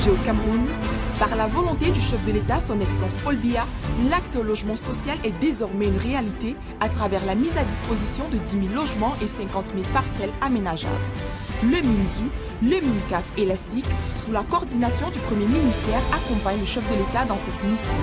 projet au Cameroun. Par la volonté du chef de l'État, son Excellence Paul Biya, l'accès au logement social est désormais une réalité à travers la mise à disposition de 10 000 logements et 50 000 parcelles aménageables. Le MINDU, le MINCAF et la SIC, sous la coordination du Premier ministère, accompagnent le chef de l'État dans cette mission.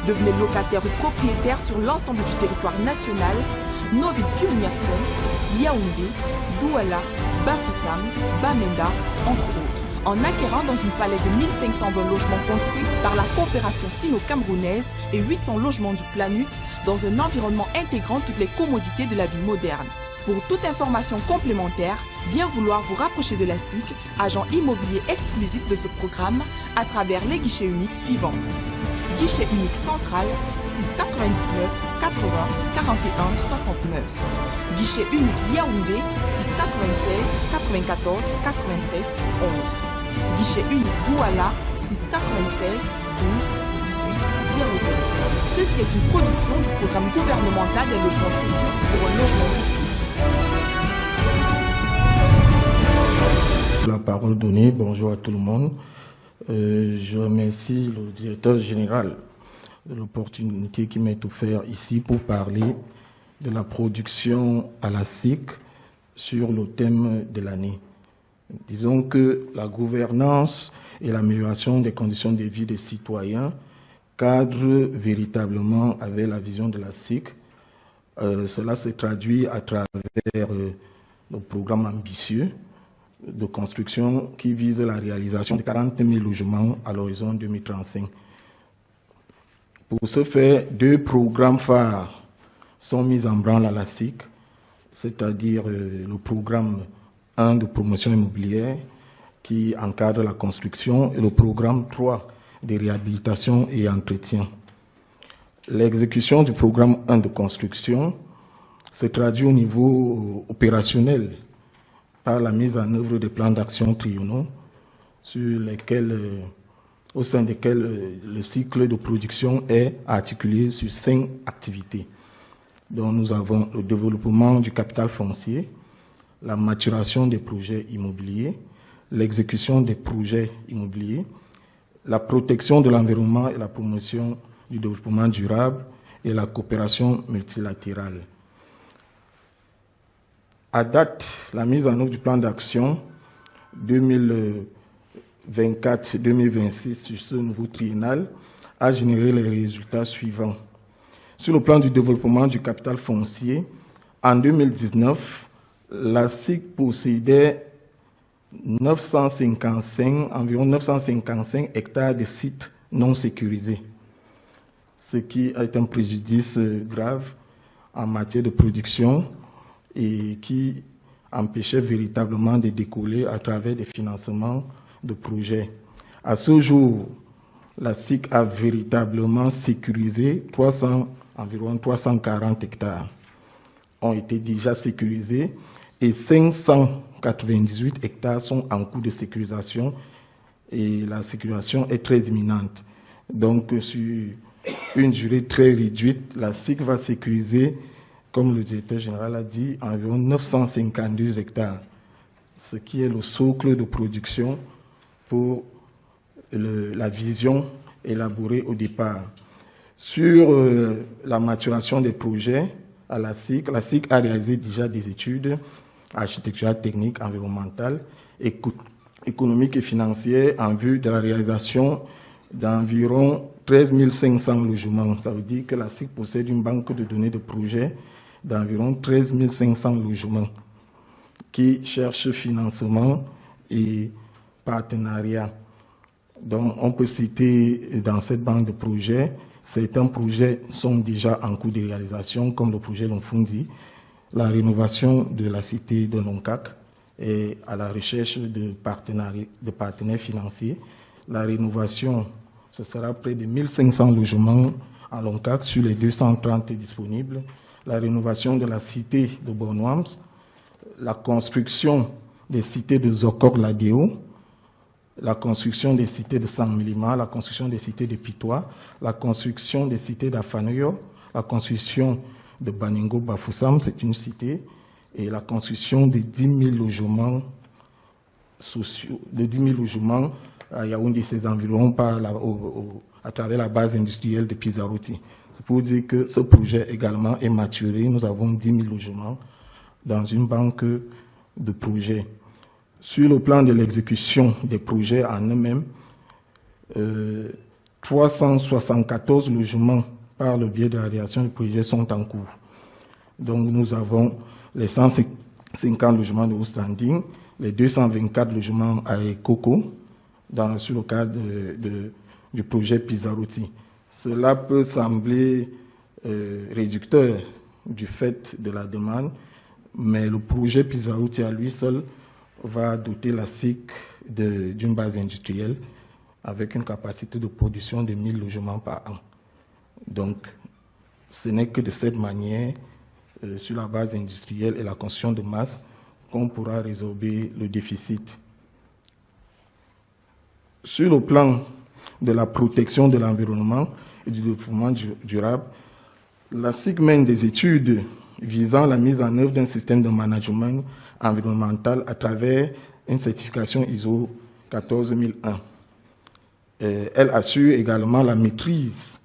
Devenez locataire ou propriétaire sur l'ensemble du territoire national. Nos villes pionnières sont Yaoundé, Douala, Bafoussam, Bamenda, entre autres. En acquérant dans une palette de 1520 logements construits par la coopération sino-camerounaise et 800 logements du Planut dans un environnement intégrant toutes les commodités de la vie moderne. Pour toute information complémentaire, bien vouloir vous rapprocher de la SIC, agent immobilier exclusif de ce programme, à travers les guichets uniques suivants. Guichet unique central 699 80 41 69. Guichet unique Yaoundé 696 94 87 11. Guichet unique Douala 696 12 18 00. Ceci est une production du programme gouvernemental des logements sociaux pour un logement pour tous. La parole donnée, bonjour à tout le monde. Je remercie le directeur général de l'opportunité qui m'est offerte ici pour parler de la production à la SIC sur le thème de l'année. Disons que la gouvernance et l'amélioration des conditions de vie des citoyens cadrent véritablement avec la vision de la SIC. Cela se traduit à travers le programme ambitieux de construction qui vise la réalisation de 40 000 logements à l'horizon 2035. Pour ce faire, deux programmes phares sont mis en branle à la SIC, c'est-à-dire le programme 1 de promotion immobilière qui encadre la construction et le programme 3 de réhabilitation et entretien. L'exécution du programme 1 de construction se traduit au niveau opérationnel par la mise en œuvre des plans d'action triennaux au sein desquels le cycle de production est articulé sur 5 activités. Donc nous avons le développement du capital foncier, la maturation des projets immobiliers, l'exécution des projets immobiliers, la protection de l'environnement et la promotion du développement durable et la coopération multilatérale. À date, la mise en œuvre du plan d'action 2024-2026 sur ce nouveau triennal a généré les résultats suivants. Sur le plan du développement du capital foncier, en 2019, la SIC possédait environ 955 hectares de sites non sécurisés, ce qui est un préjudice grave en matière de production et qui empêchait véritablement de décoller à travers des financements de projets. À ce jour, la SIC a véritablement sécurisé environ 340 hectares ont été déjà sécurisés et 598 hectares sont en cours de sécurisation et la sécurisation est très imminente. Donc, sur une durée très réduite, la SIC va sécuriser, comme le directeur général a dit, environ 952 hectares, ce qui est le socle de production pour la vision élaborée au départ. Sur la maturation des projets à la SIC a réalisé déjà des études architecturales, techniques, environnementales, économiques et financières en vue de la réalisation d'environ 13 500 logements. Ça veut dire que la SIC possède une banque de données de projets d'environ 13 500 logements qui cherchent financement et partenariat. Donc, on peut citer dans cette banque de projets, certains projets sont déjà en cours de réalisation, comme le projet Lomfundi, la rénovation de la cité de Loncac et à la recherche de partenaires financiers. La rénovation, ce sera près de 1500 logements à Loncac sur les 230 disponibles. La rénovation de la cité de Bonouams, la construction des cités de Zokor-Ladéo, la construction des cités de San-Milima, la construction des cités de Pitois, la construction des cités d'Afanoyo, la construction de Baningo Bafoussam, c'est une cité, et la construction de 10 000 logements sociaux, de 10 000 logements à Yaoundé et ses environs à travers la base industrielle de Pizarrotti. C'est pour dire que ce projet également est maturé. Nous avons 10 000 logements dans une banque de projets. Sur le plan de l'exécution des projets en eux-mêmes, 374 logements par le biais de la réalisation du projet sont en cours. Donc nous avons les 150 logements de haut standing, les 224 logements à Ekoko, sur le cadre du projet Pizarrotti. Cela peut sembler réducteur du fait de la demande, mais le projet Pizarrotti à lui seul va doter la SIC d'une base industrielle avec une capacité de production de 1000 logements par an. Donc, ce n'est que de cette manière, sur la base industrielle et la construction de masse, qu'on pourra résorber le déficit. Sur le plan de la protection de l'environnement et du développement durable, la SIC mène des études visant la mise en œuvre d'un système de management environnemental à travers une certification ISO 14001. Elle assure également la maîtrise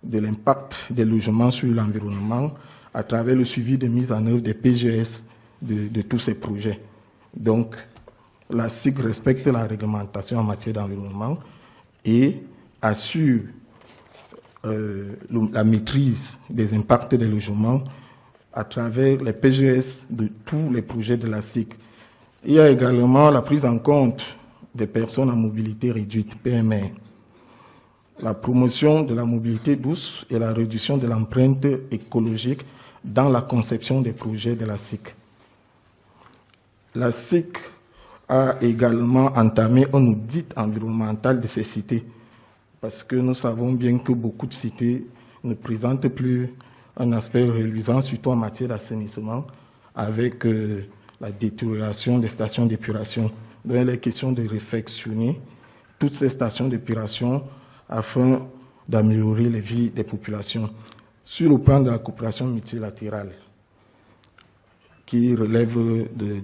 de l'impact des logements sur l'environnement à travers le suivi de mise en œuvre des PGS de tous ces projets. Donc, la SIC respecte la réglementation en matière d'environnement et assure la maîtrise des impacts des logements à travers les PGS de tous les projets de la SIC. Il y a également la prise en compte des personnes à mobilité réduite, PMR, la promotion de la mobilité douce et la réduction de l'empreinte écologique dans la conception des projets de la SIC. La SIC a également entamé un audit environnemental de ces cités, parce que nous savons bien que beaucoup de cités ne présentent plus un aspect reluisant, surtout en matière d'assainissement, avec la détérioration des stations d'épuration. Donc, il est question de réfectionner toutes ces stations d'épuration afin d'améliorer les vies des populations. Sur le plan de la coopération multilatérale, qui relève des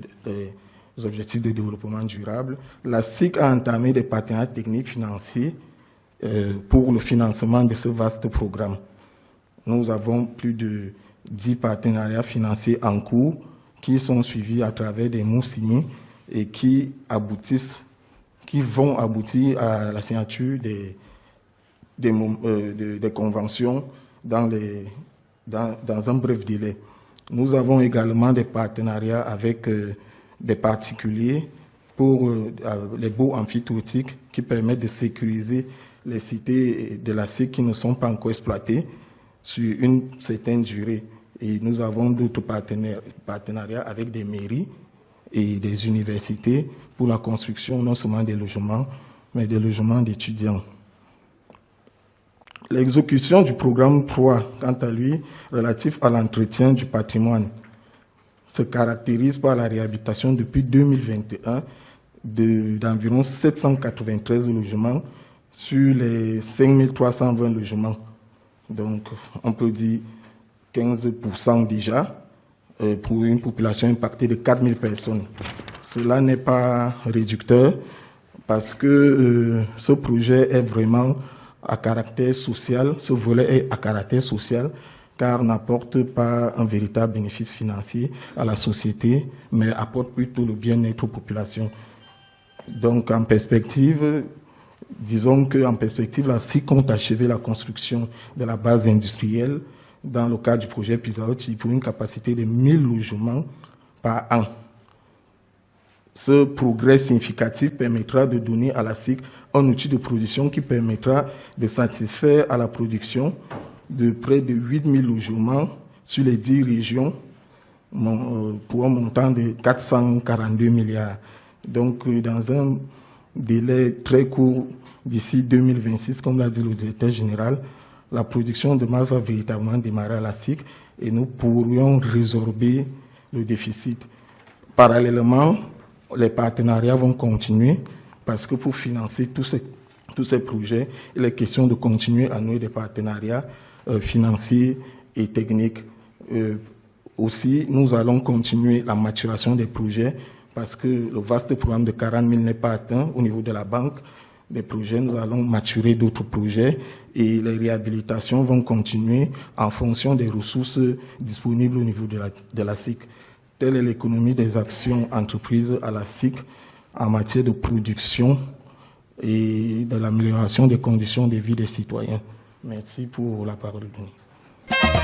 objectifs de développement durable, la SIC a entamé des partenariats techniques financiers pour le financement de ce vaste programme. Nous avons plus de 10 partenariats financiers en cours qui sont suivis à travers des mots signés et qui vont aboutir à la signature des conventions dans un bref délai. Nous avons également des partenariats avec des particuliers pour les baux amphithéotiques qui permettent de sécuriser les cités de la SIC qui ne sont pas encore exploitées sur une certaine durée. Et nous avons d'autres partenariats avec des mairies et des universités pour la construction non seulement des logements, mais des logements d'étudiants. L'exécution du programme 3, quant à lui, relatif à l'entretien du patrimoine, se caractérise par la réhabilitation depuis 2021 d'environ 793 logements sur les 5320 logements. Donc, on peut dire 15% déjà pour une population impactée de 4000 personnes. Cela n'est pas réducteur parce que ce projet est vraiment à caractère social, ce volet est à caractère social car n'apporte pas un véritable bénéfice financier à la société, mais apporte plutôt le bien-être aux populations. Donc en perspective, disons qu'en perspective, la SIC compte achever la construction de la base industrielle dans le cadre du projet Pizarrotti pour une capacité de 1000 logements par an. Ce progrès significatif permettra de donner à la SIC un outil de production qui permettra de satisfaire à la production de près de 8000 logements sur les 10 régions pour un montant de 442 milliards. Donc, dans un délai très court, d'ici 2026, comme l'a dit le directeur général, la production de masse va véritablement démarrer à la SIC et nous pourrions résorber le déficit. Parallèlement, les partenariats vont continuer parce que pour financer tous ces projets, il est question de continuer à nouer des partenariats financiers et techniques. Aussi, nous allons continuer la maturation des projets parce que le vaste programme de 40 000 n'est pas atteint au niveau de la banque. des projets, nous allons maturer d'autres projets et les réhabilitations vont continuer en fonction des ressources disponibles au niveau de la SIC. Telle est l'économie des actions entreprises à la SIC en matière de production et de l'amélioration des conditions de vie des citoyens. Merci pour la parole donnée.